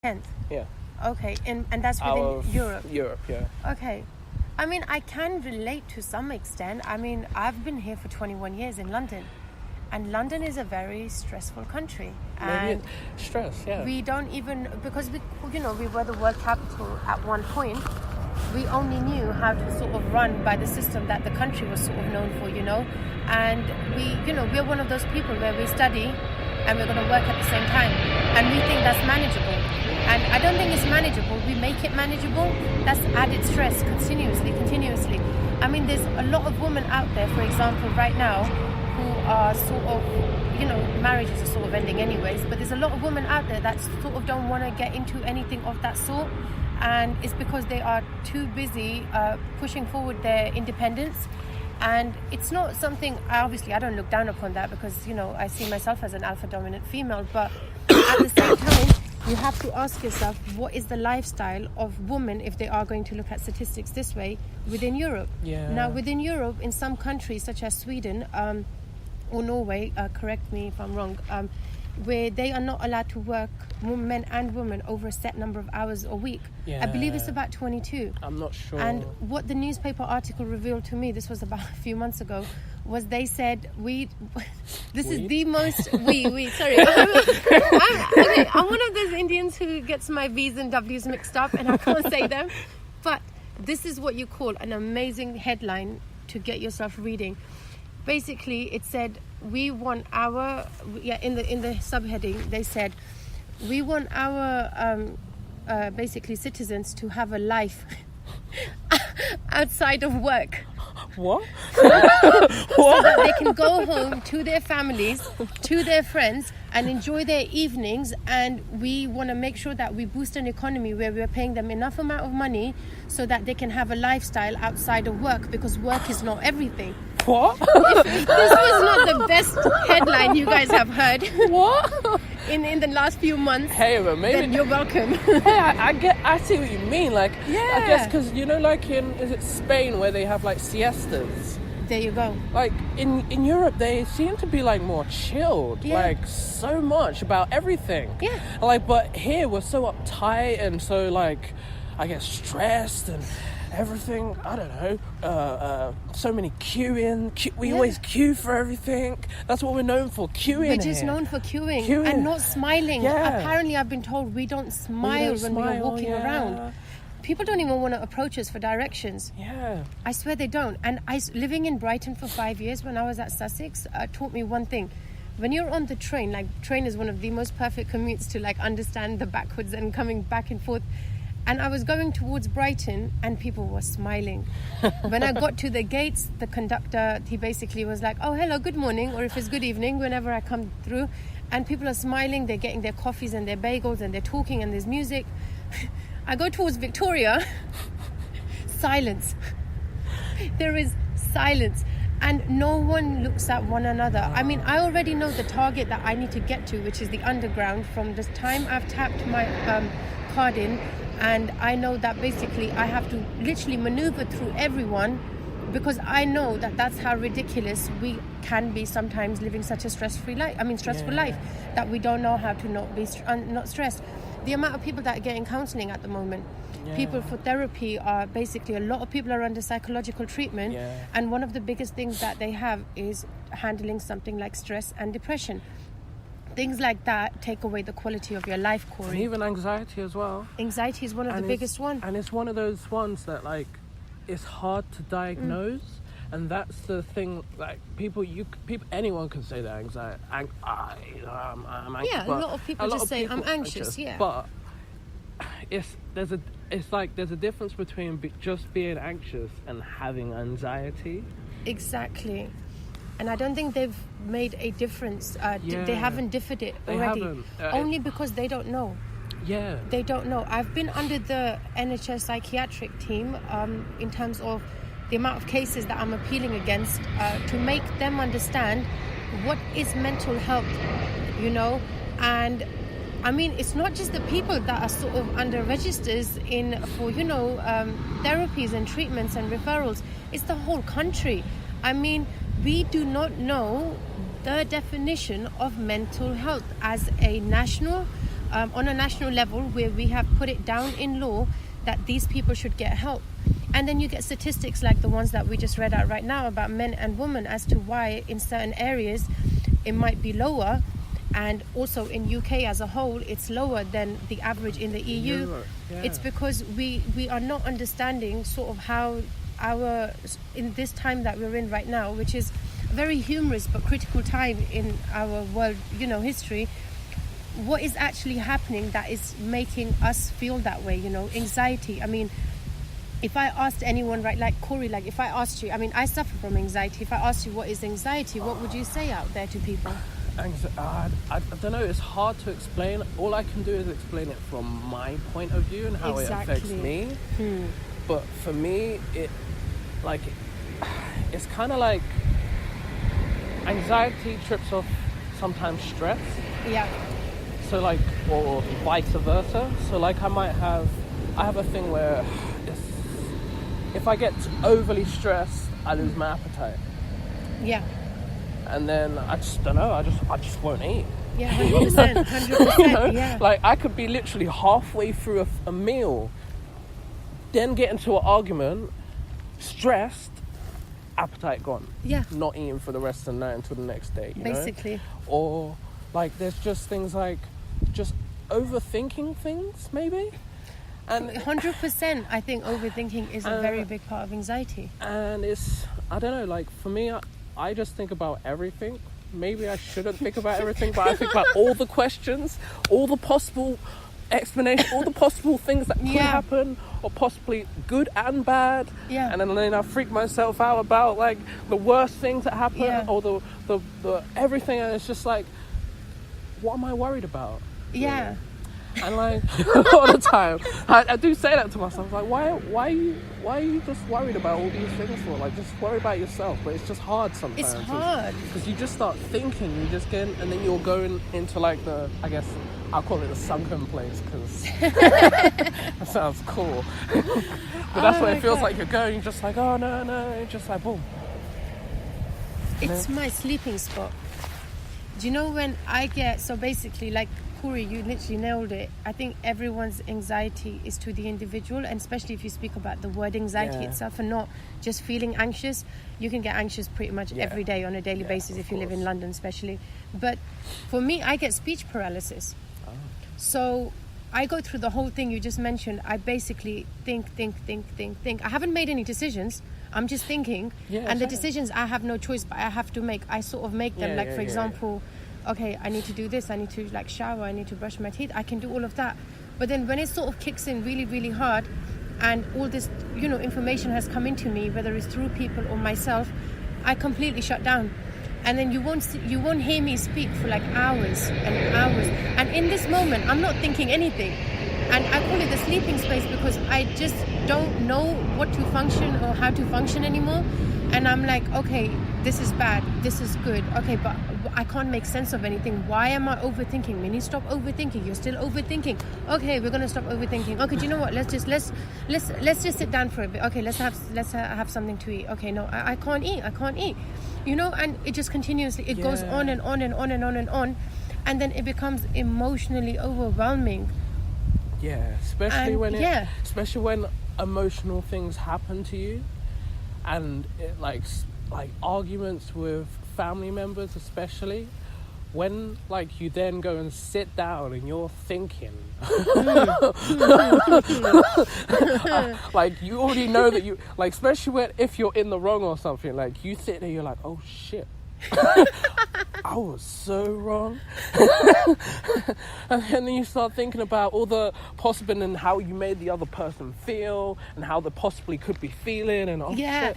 10th. Yeah. Okay, and that's within Europe. Europe, yeah. Okay. I mean, I can relate to some extent. I mean, I've been here for 21 years in London. And London is a very stressful country. And stress, yeah. we don't even, because we were the world capital at one point, we only knew how to sort of run by the system that the country was sort of known for, And we're one of those people where we study and we're going to work at the same time. And we think that's manageable. And I don't think it's manageable. We make it manageable. That's added stress continuously. I mean, there's a lot of women out there, for example, right now, who are sort of, marriages are sort of ending anyways, but there's a lot of women out there that sort of don't want to get into anything of that sort. And it's because they are too busy pushing forward their independence. And it's not something, obviously I don't look down upon that because, I see myself as an alpha dominant female, but at the same time, you have to ask yourself, what is the lifestyle of women, if they are going to look at statistics this way, within Europe? Yeah. Now, within Europe, in some countries such as Sweden or Norway, correct me if I'm wrong, where they are not allowed to work, men and women, over a set number of hours a week. Yeah. I believe it's about 22. I'm not sure. And what the newspaper article revealed to me, this was about a few months ago, was they said is the most sorry. I'm one of those Indians who gets my V's and W's mixed up and I can't say them. But this is what you call an amazing headline to get yourself reading. Basically, it said, we want our, in the subheading, they said, we want our basically citizens to have a life outside of work. What? So that they can go home to their families, to their friends, and enjoy their evenings. And we want to make sure that we boost an economy where we're paying them enough amount of money so that they can have a lifestyle outside of work, because work is not everything. What? If this was not the best headline you guys have heard, what? in the last few months, hey, but maybe then you're welcome. Hey, I see what you mean. Like, yeah. I guess because like is it Spain where they have like siestas? There you go. Like in Europe, they seem to be like more chilled. Yeah. Like so much about everything. Yeah. Like, but here we're so uptight and so like, I guess stressed and everything. I don't know. So many queuing. We always queue for everything. That's what we're known for. Queuing. We're just known for queuing and not smiling. Yeah. Apparently, I've been told we don't smile when we're walking around. People don't even want to approach us for directions. Yeah. I swear they don't. And living in Brighton for 5 years when I was at Sussex taught me one thing. When you're on the train, train is one of the most perfect commutes to understand the backwards and coming back and forth. And I was going towards Brighton and people were smiling. When I got to the gates, the conductor, he basically was like, oh, hello, good morning, or if it's good evening, whenever I come through. And people are smiling, they're getting their coffees and their bagels and they're talking and there's music. I go towards Victoria, silence. There is silence. And no one looks at one another. I mean, I already know the target that I need to get to, which is the underground, from the time I've tapped my card in. And I know that basically I have to literally maneuver through everyone, because I know that that's how ridiculous we can be sometimes, living such a stressful life, that we don't know how to not be not stressed. The amount of people that are getting counselling at the moment, people for therapy, are basically, a lot of people are under psychological treatment, and one of the biggest things that they have is handling something like stress and depression. Things like that take away the quality of your life, Corey. And even anxiety as well. Anxiety is one of the biggest ones. And it's one of those ones that it's hard to diagnose. And that's the thing, anyone can say they're anxiety. I'm anxious. Yeah, a lot of people just say, I'm anxious, yeah. But there's a difference between just being anxious and having anxiety. Exactly. And I don't think they've made a difference. They haven't differed it already. Only because they don't know. Yeah. They don't know. I've been under the NHS psychiatric team in terms of the amount of cases that I'm appealing against to make them understand what is mental health, And I mean, it's not just the people that are sort of under registers for therapies and treatments and referrals. It's the whole country. I mean, we do not know the definition of mental health as a national on a national level where we have put it down in law that these people should get help. And then you get statistics like the ones that we just read out right now about men and women as to why in certain areas it might be lower, and also in UK as a whole it's lower than the average in the EU. Yeah. It's because we are not understanding sort of how in this time that we're in right now, which is a very humorous but critical time in our world, history, what is actually happening that is making us feel that way, anxiety. I mean, if I asked anyone, right, like Corey, like if I asked you, I mean, I suffer from anxiety. If I asked you what is anxiety, what would you say out there to people? I don't know, it's hard to explain. All I can do is explain it from my point of view and how it affects me. But for me, it's kind of like anxiety trips off sometimes stress. Yeah. So like, or vice versa. So like I have a thing where if I get overly stressed, I lose my appetite. Yeah. And then I just don't know, I just won't eat. Yeah, 100%, 100%, yeah. Like I could be literally halfway through a meal, then get into an argument, stressed, appetite gone. Yeah. Not eating for the rest of the night until the next day, Basically. know? Or like there's just things like just overthinking things maybe. And 100%, I think overthinking is a very big part of anxiety. And I don't know, like for me, I just think about everything. Maybe I shouldn't think about everything, but I think about all the questions, all the possible explanations, all the possible things that could happen, or possibly good and bad. Yeah. And then I freak myself out about like the worst things that happen, or the everything, and it's just like, what am I worried about? Yeah. And like all the time, I do say that to myself. Like, why are you just worried about all these things for? Like, just worry about yourself. But it's just hard sometimes. It's hard because you just start thinking. You just get, and then you're going into like I guess I'll call it the sunken place because that sounds cool. But that's what it feels like. You're going. You're just like, oh no. It's just like boom. It's my sleeping spot. Do you know when I get so basically like. Corey, you literally nailed it. I think everyone's anxiety is to the individual, and especially if you speak about the word anxiety itself and not just feeling anxious. You can get anxious pretty much every day on a daily basis if you live in London especially. But for me, I get speech paralysis. So I go through the whole thing you just mentioned. I basically think. I haven't made any decisions. I'm just thinking. And the decisions I have no choice, but I have to make. I sort of make them. For example... okay, I need to do this, I need to like shower, I need to brush my teeth, I can do all of that. But then when it sort of kicks in really, really hard and all this, information has come into me, whether it's through people or myself, I completely shut down. And then you won't hear me speak for like hours and hours. And in this moment, I'm not thinking anything. And I call it the sleeping space because I just don't know what to function or how to function anymore. And I'm like, okay, this is bad, this is good. Okay, but I can't make sense of anything. Why am I overthinking? Minnie, stop overthinking. You're still overthinking. Okay, we're gonna stop overthinking. Okay, do you know what? Let's just sit down for a bit. Okay, let's have something to eat. Okay, no, I can't eat. And it just continuously goes on and on and on and on and on, and then it becomes emotionally overwhelming. Yeah, especially when emotional things happen to you. And it, like arguments with family members especially, when like you then go and sit down and you're thinking like you already know that you like, especially if you're in the wrong or something, like you sit there, you're like, oh shit, I was so wrong. And then you start thinking about all the possible and how you made the other person feel and how they possibly could be feeling and all shit.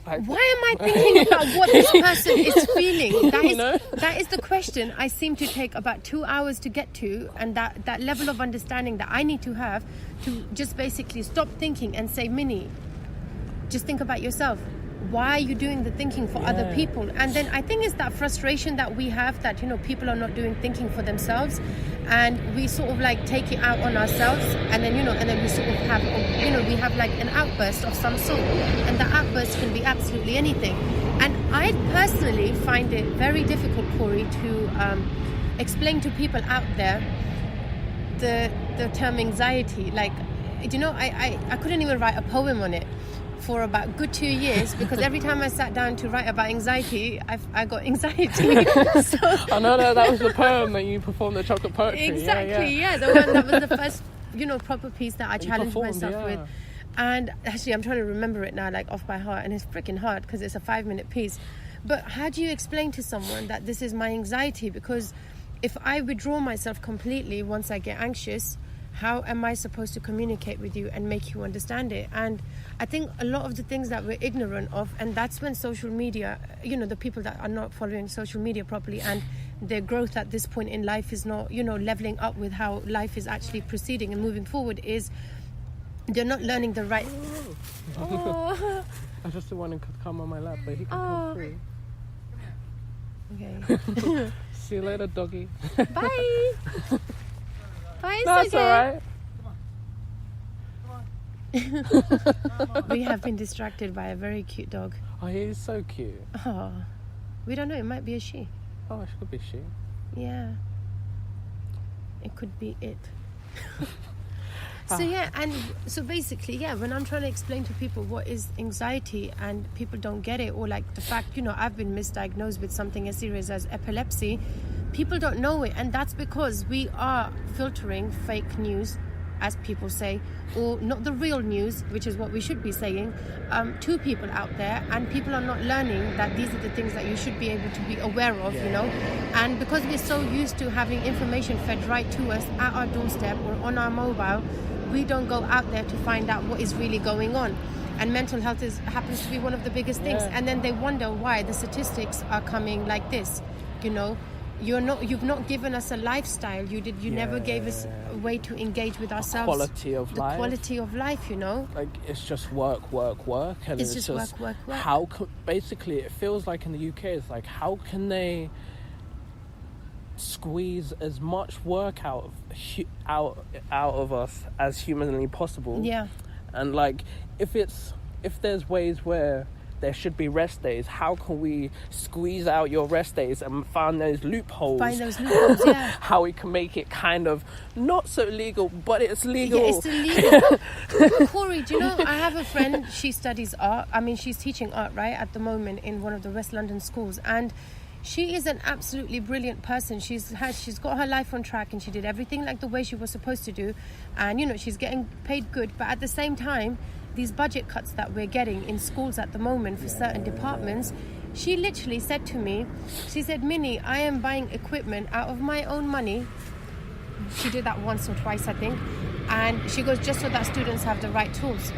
Like, why am I thinking about what this person is feeling? That is the question I seem to take about 2 hours to get to, and that level of understanding that I need to have to just basically stop thinking and say, Minnie, just think about yourself. Why are you doing the thinking for other people? And then I think it's that frustration that we have that, people are not doing thinking for themselves, and we sort of like take it out on ourselves, and then, and then we sort of have, we have like an outburst of some sort, and the outburst can be absolutely anything. And I personally find it very difficult, Corey, to explain to people out there the term anxiety. Like, you know, I couldn't even write a poem on it for about a good 2 years, because every time I sat down to write about anxiety, I got anxiety. So, I know that was the poem that you performed, the chocolate poetry. Exactly, yeah. The one that was the first, you know, proper piece that I challenged myself with. And actually, I'm trying to remember it now, like off by heart, and it's freaking hard because it's a 5-minute piece. But how do you explain to someone that this is my anxiety? Because if I withdraw myself completely once I get anxious, how am I supposed to communicate with you and make you understand it? And I think a lot of the things that we're ignorant of, and that's when social media, you know, the people that are not following social media properly and their growth at this point in life is not, you know, leveling up with how life is actually proceeding and moving forward, is they're not learning the right... Oh. I just wanted to come on my lap, but he can come free. Okay. See you later, doggy. Bye. Bye, That's all right. We have been distracted by a very cute dog. Oh, he's so cute. Oh, we don't know. It might be a she. Oh, it could be she. Yeah. It could be it. So yeah, and so basically, yeah, when I'm trying to explain to people what is anxiety and people don't get it, or like the fact, you know, I've been misdiagnosed with something as serious as epilepsy, people don't know it, and that's because we are filtering fake news, as people say, or not the real news, which is what we should be saying, to people out there, and people are not learning that these are the things that you should be able to be aware of, you know. And because we're so used to having information fed right to us at our doorstep or on our mobile, we don't go out there to find out what is really going on. And mental health happens to be one of the biggest things. And then they wonder why the statistics are coming like this, you know. You've not given us a lifestyle. You never gave us a way to engage with ourselves. Quality of life. The quality of life, you know. Like, it's just work, and it's just work. How basically it feels like in the UK, it's like, how can they squeeze as much work out of us as humanly possible? Yeah. And like, if there's ways where there should be rest days, how can we squeeze out your rest days and find those loopholes? Yeah. How we can make it kind of not so legal, but it's legal. Yeah, it's illegal. Corey, do you know, I have a friend, she studies art. I mean, she's teaching art, right, at the moment in one of the West London schools. And she is an absolutely brilliant person. She's got her life on track, and she did everything like the way she was supposed to do. And, you know, she's getting paid good. But at the same time, these budget cuts that we're getting in schools at the moment for certain departments, she literally said to me, she said, Minnie, I am buying equipment out of my own money. She did that once or twice, I think. And she goes, just so that students have the right tools.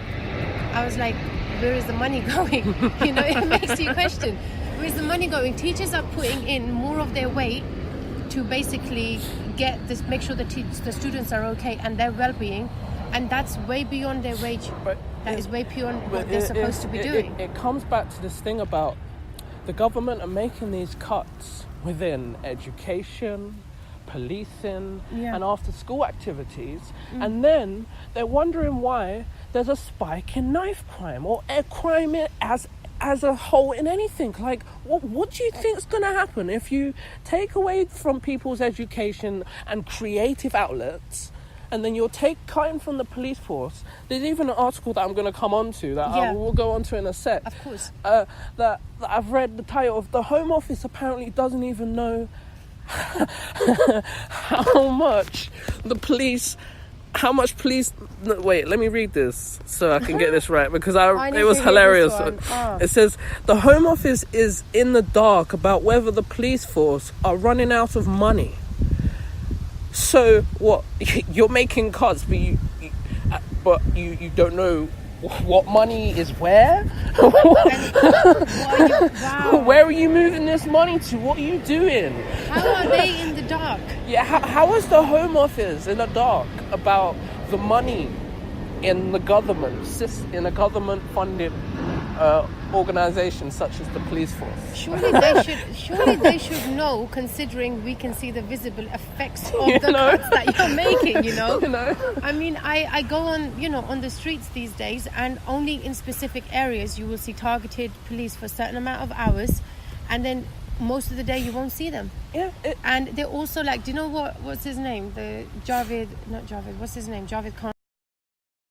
I was like, where is the money going? You know, it makes you question, where's the money going? Teachers are putting in more of their weight to basically get this, make sure the students are okay and their well-being. And that's way beyond their wage. That is way beyond what they're supposed to be doing. It comes back to this thing about the government are making these cuts within education, policing, and after-school activities, and then they're wondering why there's a spike in knife crime or crime as a whole in anything. Like, what do you think is going to happen if you take away from people's education and creative outlets? And then you'll cutting from the police force. There's even an article that I'm going to come on to that we'll go on to in a sec. Of course. That I've read the title of. The Home Office apparently doesn't even know how much police... Wait, let me read this so I can get this right, because it was hilarious. It says, the Home Office is in the dark about whether the police force are running out of money. So what? You're making cuts, but you don't know what money is where. Where are you moving this money to? What are you doing? How are they in the dark? Yeah, how is the Home Office in the dark about the money in the government, in a government-funded organisation such as the police force? Surely they should know, considering we can see the visible effects of the cuts that you're making, you know? I mean, I go on, you know, on the streets these days, and only in specific areas you will see targeted police for a certain amount of hours, and then most of the day you won't see them. Yeah. And they're also like, do you know what's his name? What's his name? Javed Khan.